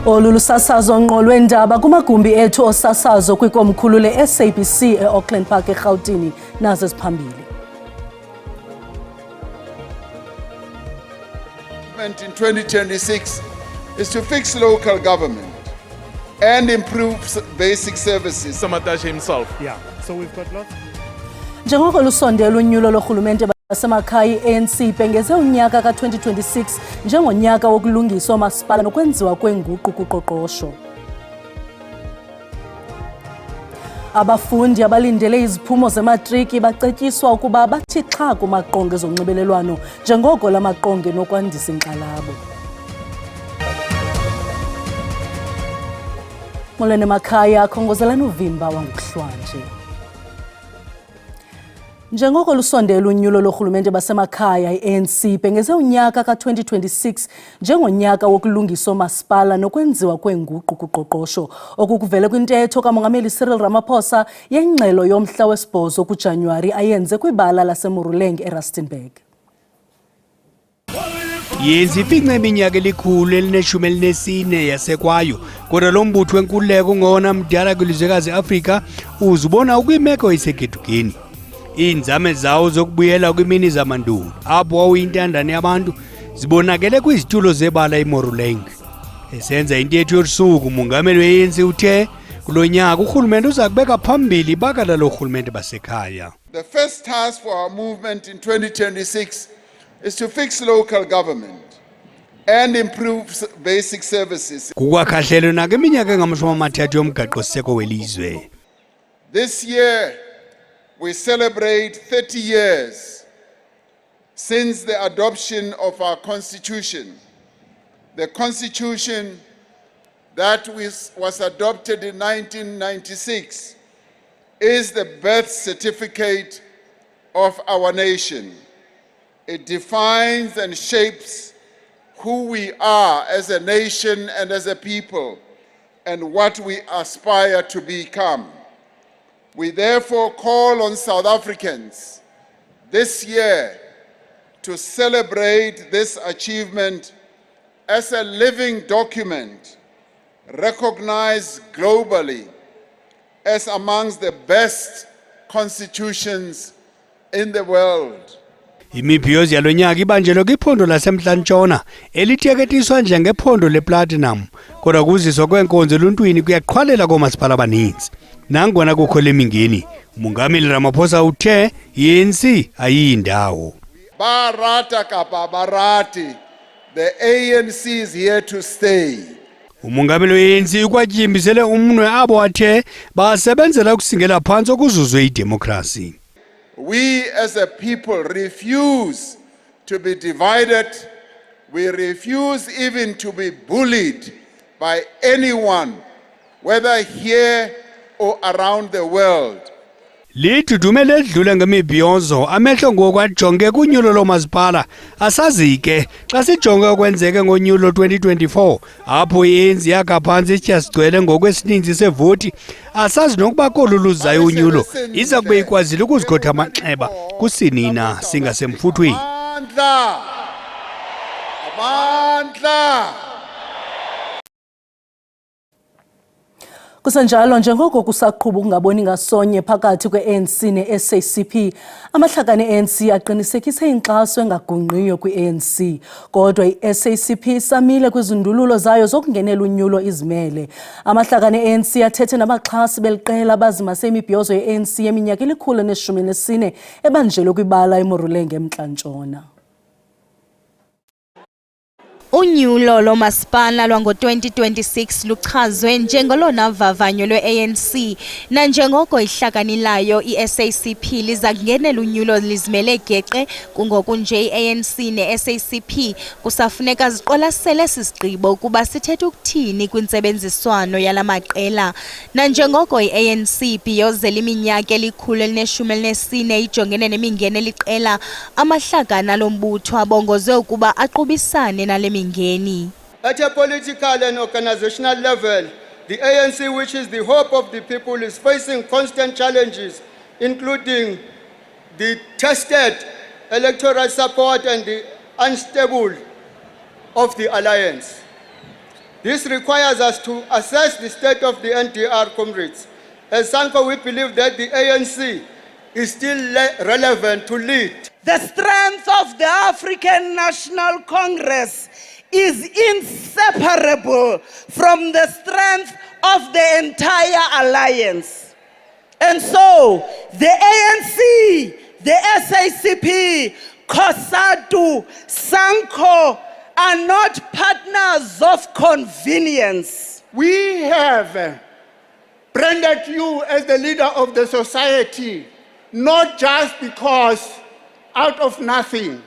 Olu lusasazo ngqo lweendaba kumagumbi ethu osasazo kwikomkhulu le-SABC e-Auckland Park eRhawutini nazo ziphambili. In 2026 is to fix local government and improve basic services. Samatash himself. Yeah, so we've got lots. Njengoko lusondela unyulo lorhulumente basemakhaya i-ANC ibhengeze unyaka ka-2026 njengonyaka wokulungiswa omasipala nokwenziwa kwenguqu kuqoqosho. Abafundi abalindele iziphumo zematriki bacetyiswa ukuba bathi xha kumaqonga ezonxibelelwano njengoko la maqonga enokwandisa inkxalabo. Molweni makhaya, akhongozelani uvimba wanguhlwanje. Njengoko lusondela unyulo lorhulumente basemakhaya i-ANC ibhengeze unyaka ka-2026 njengonyaka wokulungisa omasipala nokwenziwa kwenguqu kuqoqosho okukuvele kwintetho kaMongameli Cyril Ramaphosa yengxelo yomhla wesi-8 kuJanuwari ayenze kwibala laseMoruleng eRustenburg. Yenzi ifinca iminyaka elikhulu yasekwayo kodwa lo mbutho wenkululeko ungona mdala kwilizwekazi Afrika uzubona ukwimeko isegedukeni. Iinzame zawo zokubuyela kwimini zamandulo apho wawuyintandane yabantu zibonakele kwizitulo zebala eMoruleng. Esenza intetho yosuku umongameli we-ANC uthe kulo nyaka urhulumente uza kubeka phambili ibakala lorhulumente basekhaya. The first task for our movement in 2026 is to fix local government and improve basic services. Kukwakhahlelo nakiminyaka engamashumi yomgaqo-siseko welizwe. This year we celebrate 30 years since the adoption of our Constitution. The Constitution that was adopted in 1996 is the birth certificate of our nation. It defines and shapes who we are as a nation and as a people and what we aspire to become. We therefore call on South Africans this year to celebrate this achievement as a living document, recognized globally as amongst the best constitutions in the world. Imibhiyozo yalonyaka ibanjelwe kwiphondo laseMntla-Ntshona elitheketiswa njengephondo leplatinum kodwa kuziswa kwenkonzo eluntwini kuyaqhwalela koomasipala abaninzi. Nangona kukho lemingeni umongameli Ramaphosa uthe i-ANC ayiyindawo. Barata kapa barati, the ANC is here to stay. Umongameli we-ANC ukwatyimbisele umnwe abo athe basebenzela ukusingela phantsi okuzuzwe idemokhrasi. We as a people refuse to be divided. We refuse even to be bullied by anyone, whether here or around the world. Lidudume ledlule ngemibhiyozo amehlo ngoku ajonge kunyulo lomasipala asazike xa sijonge okwenzeke ngonyulo 2024 apho i-ANC yakha phantsi ityhasigcwele ngokwesininzi sevoti asazi nokuba kolu luzayo unyulo iza kube ikwazile ukuzigotha amanxeba kusinina singasemfuthweni. Amandla. Kusenjalo njengoko kusaqhuba ukungaboni ngasonye phakathi kwe-ANC ne-SACP, amahlakani e-ANC aqinisekise inkxaso engagungqiyo kwi-ANC. Kodwa i-SACP samile kwizindululo zayo zokungenela unyulo izimele. Amahlakani e-ANC athethe nabaxhasi beliqela abazimase imibhiyozo ye-ANC yeminyaka 114 ebanjelwe kwibala eMoruleng eMntla-Ntshona. Unyulo lomasipala lwango-2026 luchazwe njengolona vavanyo lwe-ANC nanjengoko ihlakani layo i-SACP liza kungenela unyulo lizimele geqe kungoku nje i-ANC ne-SACP kusafuneka ziqwalasele sisigqibo ukuba sithetha ukuthini kwintsebenziswano yala maqela. Nanjengoko i-ANC ibhiyozela iminyaka 114 ijongene nemingeni eliqela, amahlakani alo mbutho abongoze ukuba aqubisane nale mingeni. At a political and organizational level, the ANC, which is the hope of the people, is facing constant challenges, including the tested electoral support and the unstable of the alliance. This requires us to assess the state of the NDR, comrades. As SANCO, we believe that the ANC is still relevant to lead. The strength of the African National Congress is inseparable from the strength of the entire alliance. And so, the ANC, the SACP, COSATU, SANCO are not partners of convenience. We have branded you as the leader of the society, not just because out of nothing.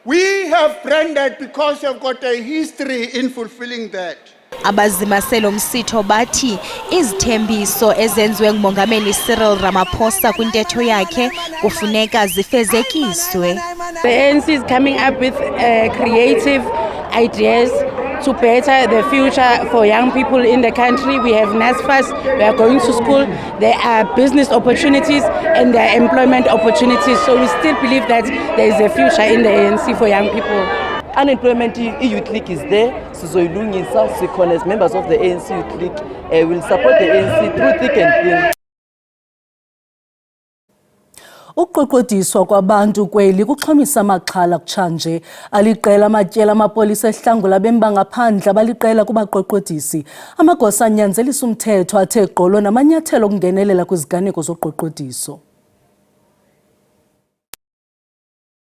We have branded because you've got a history in fulfilling that. Abazimaselo msitho bathi izithembiso ezenziwe ngumongameli Cyril Ramaphosa kwintetho yakhe kufuneka zifezekiswe. The ANC is coming up with creative ideas to better the future for young people in the country. We have NSFAS, we are going to school, there are business opportunities and there are employment opportunities. So we still believe that there is a future in the ANC for young people. Unemployment Youth League is there. Sizoyilungisa sikhona as members of the ANC Youth League will support the ANC through thick and thin. Ukuqoqodiswa kwabantu kweli kuxhomisa amaxhala kutshanje aliqela amatyela amapolisa ehlangula bemba ngaphandle abaliqela kubaqoqodisi. Amagosa anyanzelisa umthetho athe gqolo namanyathelo okungenelela kwiziganeko zoqoqodiso.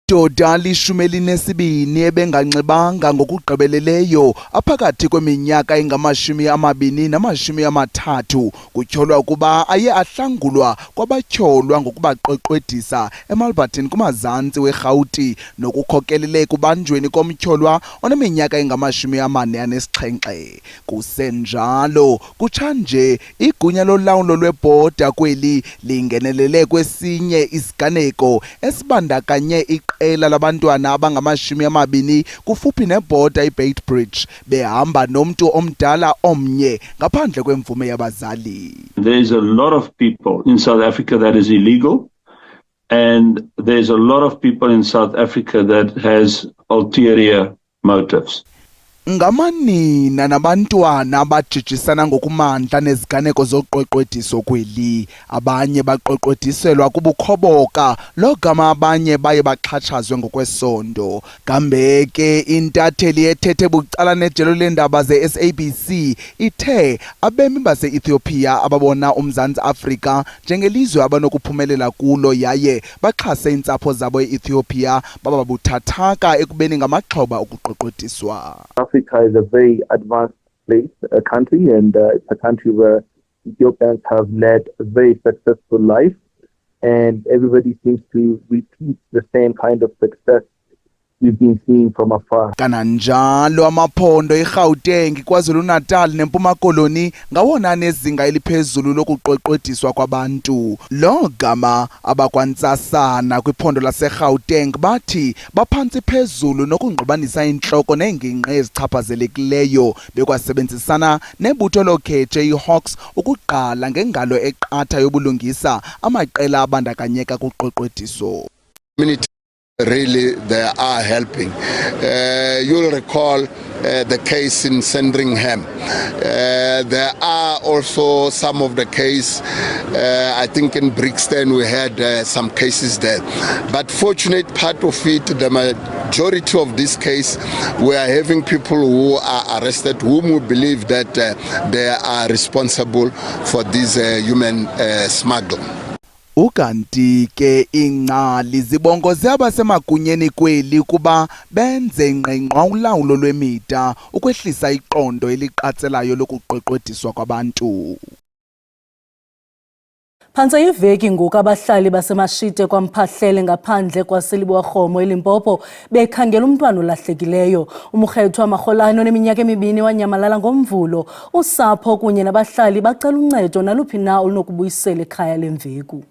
Doda li-12 ebenganxibanga ngokugqibeleleyo aphakathi kweminyaka engama-20 nama-30 kutyholwa ukuba aye ahlangulwa kwabatyholwa ngokubaqoqodisa eMalberton kumazantsi weRhawuti nokukhokelele kubanjweni komtyholwa oneminyaka engama-47. Kusenjalo kutshanje igunya lolawulo lwebhoda kweli lingenelele kwesinye isiganeko esibandakanye iqela labantwana abangama-20 kufuphi nebhoda iBeitbridge behamba nomntu omdala omnye ngaphandle kwemvume yabazali. There is a lot of people in South Africa that is illegal, and there's a lot of people in South Africa that has ulterior motives. Ngamanina nabantwana abajijisana ngokumandla neziganeko zoqoqodiso kweli, abanye baqoqodiselwa kubukhoboka logama abanye baye baxhatshazwe ngokwesondo. Kambe ke intatheli ethethe bucala nejelo leendaba ze-SABC ithe abemi base-Ethiopia ababona uMzantsi Afrika njengelizwe abanokuphumelela kulo yaye baxhase iintsapho zabo e-Ethiopia bababuthathaka ekubeni ngamaxhoba okuqoqodiswa. Africa is a very advanced place, a country, and it's a country where Ethiopians have led a very successful life, and everybody seems to repeat the same kind of success we've been seeing from afar. Kananjalo amaphondo eGauteng, KwaZulu-Natal neMpuma Koloni ngawona nezinga eliphezulu lokuqoqodiswa kwabantu. Lo gama abakwantsasana kwiphondo laseGauteng bathi baphantsi phezulu nokungqibanisa inhloko neengingqi ezichaphazelekileyo bekwasebenzisana nebutho lokhetshe iHawks ukuqala ngengalo eqatha yobulungisa amaqela abandakanyeka kuqoqodiso. Really, they are helping. You'll recall the case in Sandringham. There are also some of the case, I think in Brixton we had some cases there. But fortunate part of it, the majority of this case, we are having people who are arrested, whom we believe that they are responsible for this human smuggling. Ukanti ke ingqali zibongoze abasemagunyeni kweli kuba benze ngqengqwa ulawulo lwemida ukwehlisa iqondo eliqatselayo lokuqoqodiswa kwabantu. Phantse iveki ngoku abahlali baseMashite kwaMphahlele ngaphandle kwaseLiborhomo eLimpopo bekhangela umntwana olahlekileyo. Umkhetho waMarholane oneminyaka 2 wanyamalala ngomvulo. Usapho kunye nabahlali bacela uncedo naluphi na olunokubuyisela ekhaya lemveku.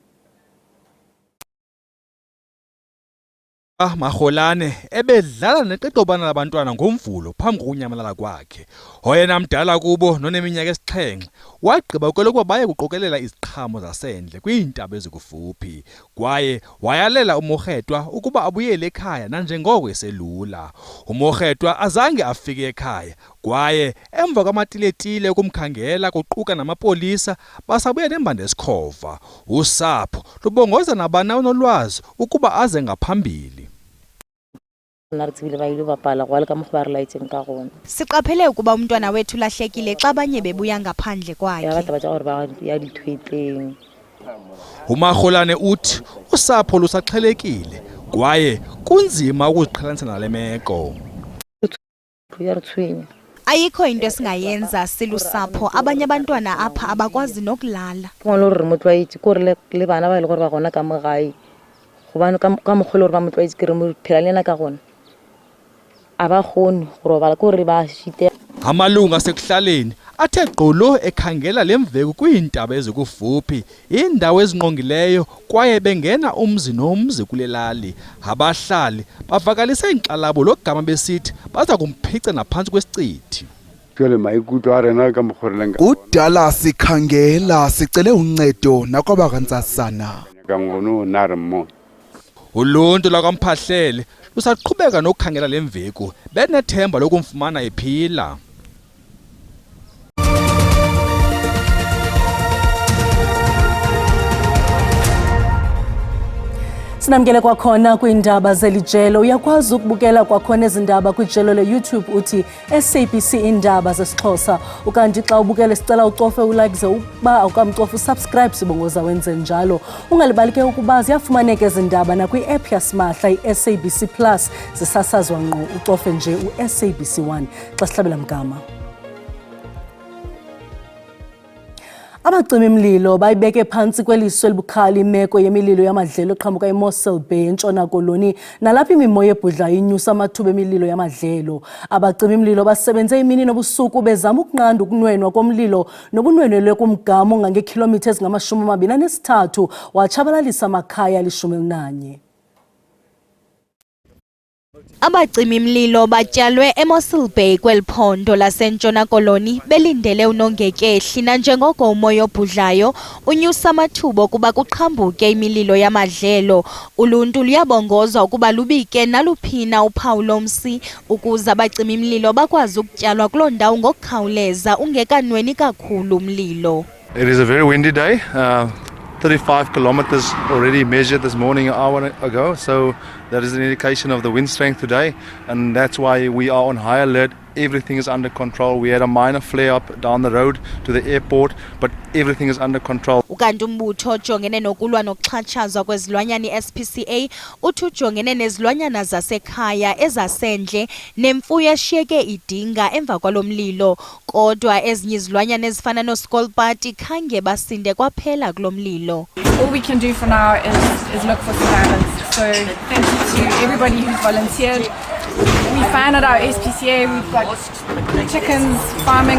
Marholane ebedlala neqeqobana labantwana ngomvulo phambi kokunyamalala kwakhe. Hoyena mdala kubo noneminyaka 7 wagqiba kwelokuba baye kuqokelela iziqhamo zasendle kwiintaba ezikufuphi kwaye wayalela uMokgethwa ukuba abuyele ekhaya nanjengoko eselula. uMokgethwa azange afike ekhaya kwaye emva kwamatiletile ukumkhangela kuquka namapolisa basabuya nembandi esikhova. Usapho lubongoza nabana onolwazi ukuba aze ngaphambili. Siqaphele ukuba umntwana wethu lahlekile xa abanye bebuya ngaphandle kwakhe. Umarholane uthi usapho lusaxhelekile kwaye kunzima ukuziqhelanisa nale meko. Ayikho into esingayenza silusapho, abanye abantwana apha abakwazi nokulala. Amalungu asekuhlaleni athe gqolo ekhangela lemveku kwiintaba ezikufuphi, indawo ezingqongileyo kwaye bengena umzi nomzi kule lali. Abahlali bavakalise inkxalabo logama besithi baza kumphica naphantsi kwesicithi. Kudala sikhangela sicele uncedo nakwabakantsasana. Uluntu lwakwaMphahlele lusaqhubeka nokukhangela lemveku benethemba lokumfumana ephila. Sinamkele kwakhona kwiindaba zelijelo. Uyakwazi ukubukela kwakhona ezindaba kwijelo le-YouTube uthi SABC Indaba zesiXhosa. Ukanti xa ubukele sicela ucofe ulike ze uba awukamcofa usubscribe sibongoza wenze njalo. Ungalibali ke ukuba ziyafumaneka ezindaba nakwi-app yasimahla i-SABC Plus zisasazwa ngqo. Ucofe nje u-SABC 1 xa sihlabela mgama. Abacimi mlilo bayibeke phantsi kweliso elibukhali imeko yemililo yamadlelo eqhamuka eMossel Bay eNtshona Koloni nalapho imimoya ebhudlayo inyusa amathuba emililo yamadlelo. Abacimi mlilo basebenze imini nobusuku bezama ukunqanda ukunwenwa komlilo nobunwenwelwe kumgama ongangeekhilomitha ezingama-23 watshabalalisa amakhaya ali-11. Abacimi mlilo batyalwe eMossel Bay kweliphondo laseNtshona Koloni belindele unongekehli nanjengoko umoya obhudlayo unyusa amathuba kuba kuqhambuke imililo yamadlelo. Uluntu luyabongozwa ukuba lubike naluphina uphawu lomsi ukuze abacimi mlilo bakwazi ukutyalwa kuloo ndawo ngokukhawuleza ungekanweni kakhulu umlilo. It is a very windy day. 35 kilometers already measured this morning an hour ago, so that is an indication of the wind strength today, and that's why we are on high alert. Everything is under control. We had a minor flare-up down the road to the airport, but everything is under control. Ukanti umbutho ojongene nokulwa nokuxhatshazwa kwezilwanyana i-SPCA uthi ujongene nezilwanyana zasekhaya ezasendle nemfuyo eshiyeke idinga emva kwalo mlilo, kodwa ezinye izilwanyana ezifana noskolpati khange basinde kwaphela kulo mlilo. All we can do for now is look for survivors. So thank you to everybody who's volunteered. We find at our SPCA we've got chickens, farm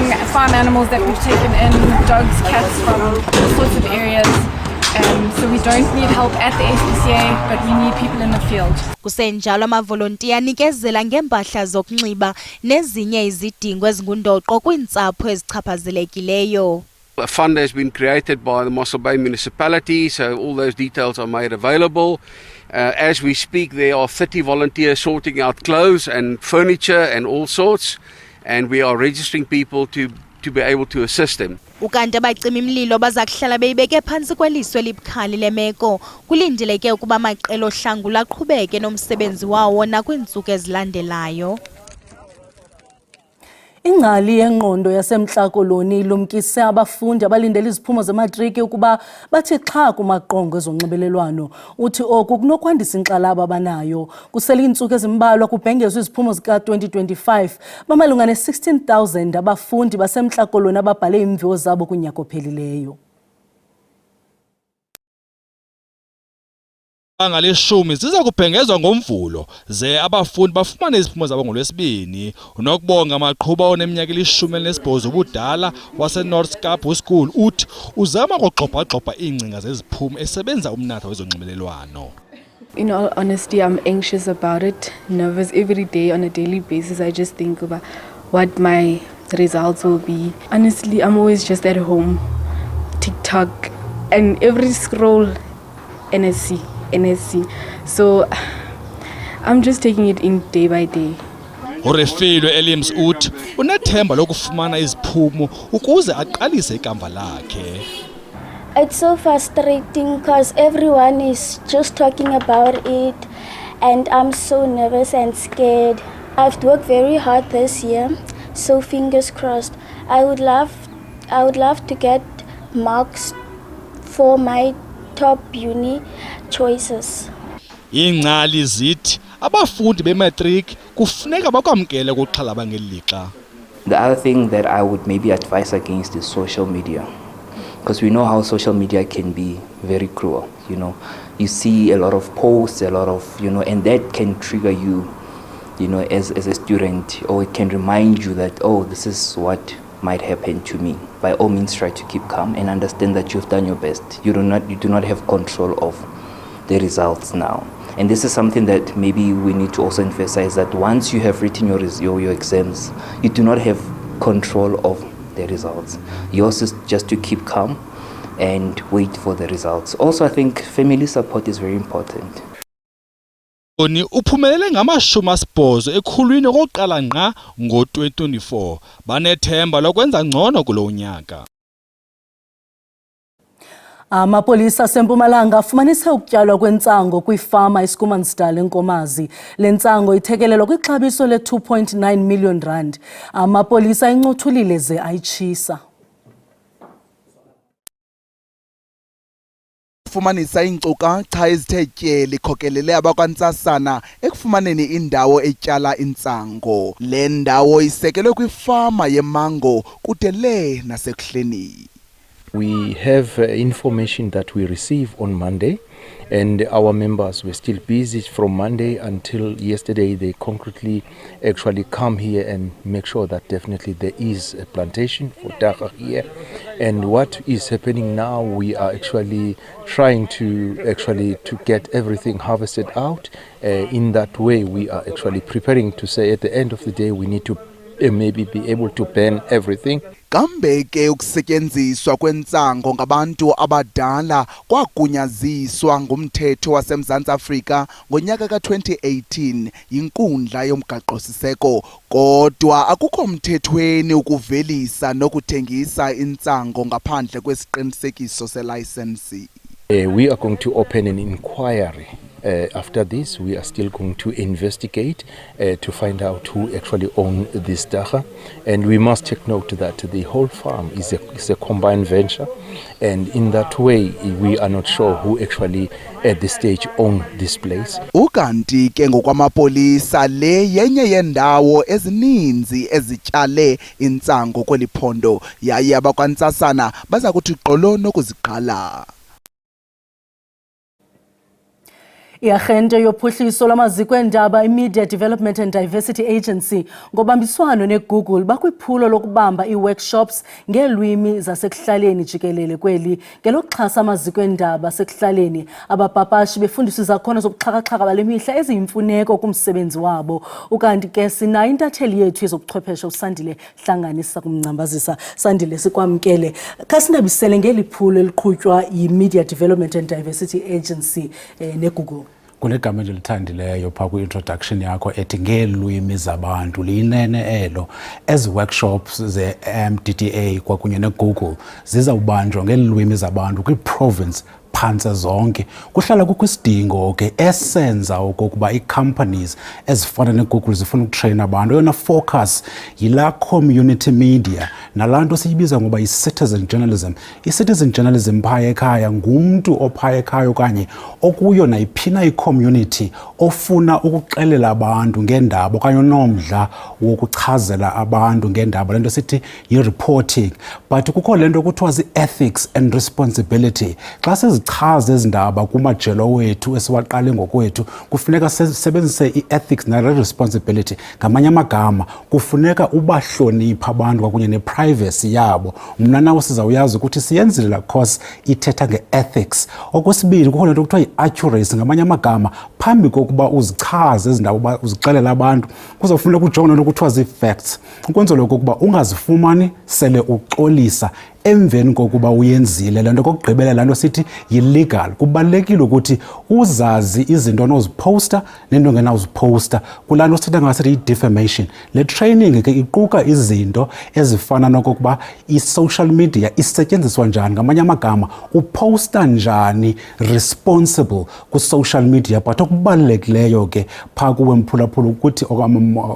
animals that we've taken in, dogs, cats from all sorts of areas. So we don't need help at the SPCA, but we need people in the field. Kusenjalo amavolontiya anikezela ngempahla zokunxiba nezinye izidingo ezingundoqo kwiintsapho ezichaphazelekileyo. A fund has been created by the Mossel Bay municipality, so all those details are made available. As we speak, there are 30 volunteers sorting out clothes and furniture and all sorts, and we are registering people to be able to assist them. Ukanti abacimi mlilo baza kuhlala beyibeke phantsi kweliso elibukhali lemeko. Kulindeleke ukuba amaqela ohlangula aqhubeke nomsebenzi wawo nakwiintsuku ezilandelayo. Ingcali yengqondo yaseMntla Koloni ilumkise abafundi abalindele iziphumo zematriki ukuba bathi xha kumaqongo ezonxibelelwano. Uthi oku kunokwandisa inkxalabo abanayo. Kusele iintsuku ezimbalwa kubhengezwe iziphumo zika-2025 bamalunga ne-16,000 abafundi baseMntla Koloni ababhale iimviwo zabo kunyaka ophelileyo. Ngaleshumi ziza kubhengezwa ngoMvulo ze abafundi bafumane iziphumo zabo ngoLwesibini. Unokubonga amaqhuba oneminyaka eli-18 ubudala waseNorth Cape School uthi uzama ukugxobha iingcinga zeziphumo esebenza umnatha wezonxibelelwano. In all honesty, I'm anxious about it, nervous every day on a daily basis. I just think about what my results will be. Honestly, I'm always just at home, TikTok, and every scroll NSC. So I'm just taking it in day by day. uRefilwe Elims uthi unethemba lokufumana iziphumo ukuze aqalise ikamva lakhe. It's so frustrating because everyone is just talking about it and I'm so nervous and scared. I've worked very hard this year, so fingers crossed. I would love to get marks for my top uni choices. Ingcali zithi abafundi bematric kufuneka bakwamkele ukuxhalaba ngelixa. The other thing that I would maybe advise against is social media. Because we know how social media can be very cruel, you know. You see a lot of posts, a lot of, you know, and that can trigger you, you know, as a student, or it can remind you that, oh, this is what might happen to me. By all means, try to keep calm and understand that you've done your best. You do not have control of the results now. And this is something that maybe we need to also emphasize, that once you have written your exams, you do not have control of the results. Yours is just to keep calm and wait for the results. Also, I think family support is very important. Oni uphumelele ngama-80 ekhulwini okokuqala ngqa ngo-2024 banethemba lokwenza ngcono kulo nyaka. Amapolisa aseMpumalanga afumanise ukutyalwa kwentsango kwifama eSkumansdal eNkomazi. Le ntsango ithekelelwa kwixabiso le-R2.9 million. Amapolisa incothulile ze ayitshisa. Fumanisa iinkcukacha ezithe tyeli khokelele abakwantsasana ekufumaneni indawo etyala intsango. Le ndawo isekelwe kwifama yemango kude le nasekuhleni. We have information that we received on Monday, and our members were still busy from Monday until yesterday. They concretely actually come here and make sure that definitely there is a plantation for dagga here. And what is happening now, we are actually trying to get everything harvested out. In that way, we are actually preparing to say at the end of the day, we need to maybe be able to ban everything. Kambe ke ukusetyenziswa kwentsango ngabantu abadala kwagunyaziswa ngumthetho waseMzantsi Afrika ngonyaka ka-2018 yinkundla yomgaqo-siseko, kodwa akukho mthethweni ukuvelisa nokuthengisa intsango ngaphandle kwesiqinisekiso selayisensi. We are going to open an inquiry. After this, we are still going to investigate to find out who actually owns this dagga. And we must take note that the whole farm is a combined venture. And in that way, we are not sure who actually at this stage own this place. Ukanti ke ngokwamapolisa le yenye yendawo ezininzi ezityale intsango kweli phondo, yaye abakwantsasana baza kuthi gqolo nokuziqala. Iarhente yophuhliso lwamaziko endaba iMedia Development and Diversity Agency ngobambiswano neGoogle bakwiphulo lokubamba iworkshops ngeelwimi zasekuhlaleni jikelele kweli ngelokuxhasa amaziko endaba asekuhlaleni. Abapapashi befundisa izakhono zobuxhakaxhaka bale mihla eziyimfuneko kumsebenzi wabo. Ukanti ke sinayo intatheli yethu yezobuchwepheshe uSandile Hlanganisa kumngcambazisa. Sandile, sikwamkele. Kasinabisele ngeli phulo eliqhutywa yiMedia Development and Diversity Agency neGoogle. Kunegama elithandileyo phaa kwi-introduction yakho ethi ngeelwimi zabantu. Liyinene elo. Ezi workshops ze-MDDA kwakunye neGoogle zizawubanjwa ngeelwimi zabantu kwi-province phantse zonke. Kuhlala kukho isidingo ke esenza okokuba ii-companies ezifana neGoogle zifuna ukutrayina abantu. Yona focus yila community media nalaa nto siyibiza ngoba yi-citizen journalism. I-citizen journalism phaa ekhaya ngumntu ophaa ekhaya okanye okuyo nayiphina i-community ofuna ukuxelela abantu ngeendaba okanye onomdla wokuchazela abantu ngeendaba. Le nto sithi yi-reporting. But kukho le nto kuthiwa zi-ethics and responsibility. Xa sizichaza ezi ndaba kumajelo wethu esiwaqale ngokwethu, kufuneka sisebenzise i-ethics ne-responsibility. Ngamanye amagama kufuneka ubahlonipha abantu kwakunye ne-privacy yabo. Mna nawe sizawuyazi ukuthi siyenzile laa course ithetha nge-ethics. Okwesibili kukho le nto kuthiwa yi-accuracy. Ngamanye amagama phambi kokuba uzichaze ezindawo uzixelela abantu kuzofuneka ujongane nokuthiwa zii-facts ukwenzela okokuba ungazifumani sele uxolisa emveni kokuba uyenzile le nto kokugqibelela laa nto sithi yi-legal. Kubalulekile ukuthi uzazi izinto onozipowusta nento ongenawuzipowusta kulaa nto sithetha ngasithi yi-defamation. Le training ke iquka izinto ezifana nokokuba i-social media isetyenziswa njani, ngamanye amagama upowusta njani responsible ku-social media. But okubalulekileyo ke phaa kuwe mphulaphula ukuthi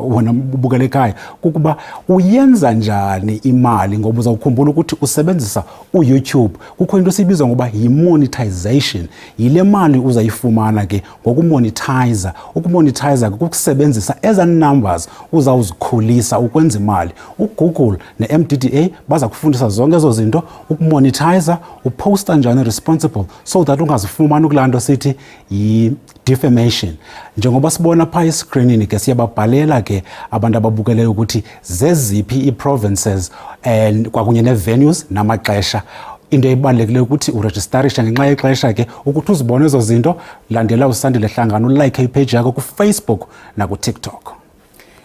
wena ubukela ekhaya kukuba uyenza njani imali, ngoba uzawukhumbula ukuthi usebenzisa uYouTube kukho into esibizwa ngoba yi-monetization. Yile mali uzayifumana ke ngokumonetizer. Ukumonetizer kukusebenzisa eza numbers uzawuzikhulisa ukwenza imali. uGoogle ne-MDDA baza kufundisa zonke ezo zinto, ukumonetizer, uposta njani responsible so that ungazifumani kulaa nto sithi yi-defamation. Njengoba sibona phaa escreenini ke siyababhalela ke abantu ababukeleyo ukuthi zeziphi ii-provinces and kwakunye nee-venues namaxesha. Into ebalulekileyo ukuthi urejistarishe ngenxa yexesha ke ukuthi uzibone ezo zinto. Landela uSandile Hlangano, ulike ipage yakho kuFacebook nakuTikTok.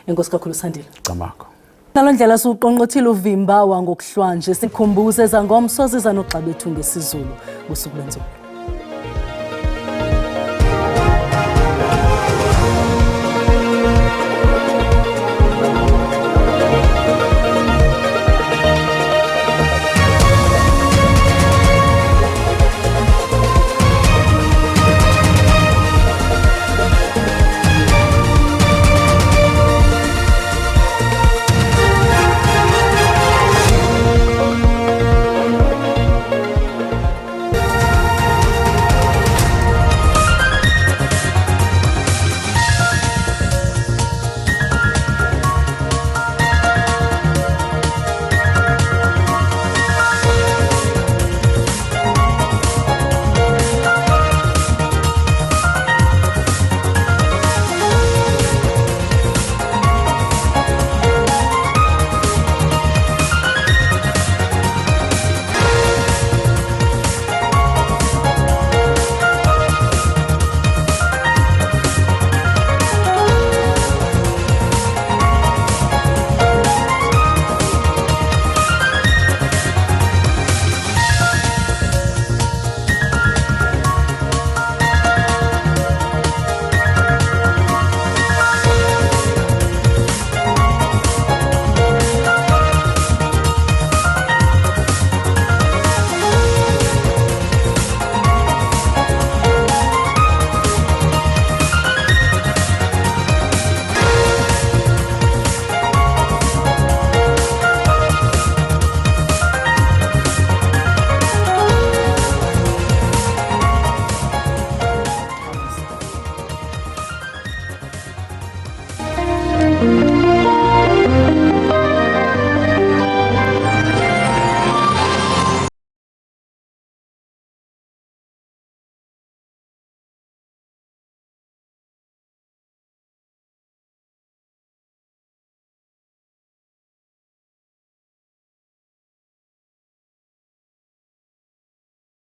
Enkosi kakhulu Sandile. Camako. Ngaloo ndlela siwuqongqothile uvimba wangokuhlwanje sikhumbuze ezangomso ziza noxa bethu ngesizulu ngosuku lwentsuku.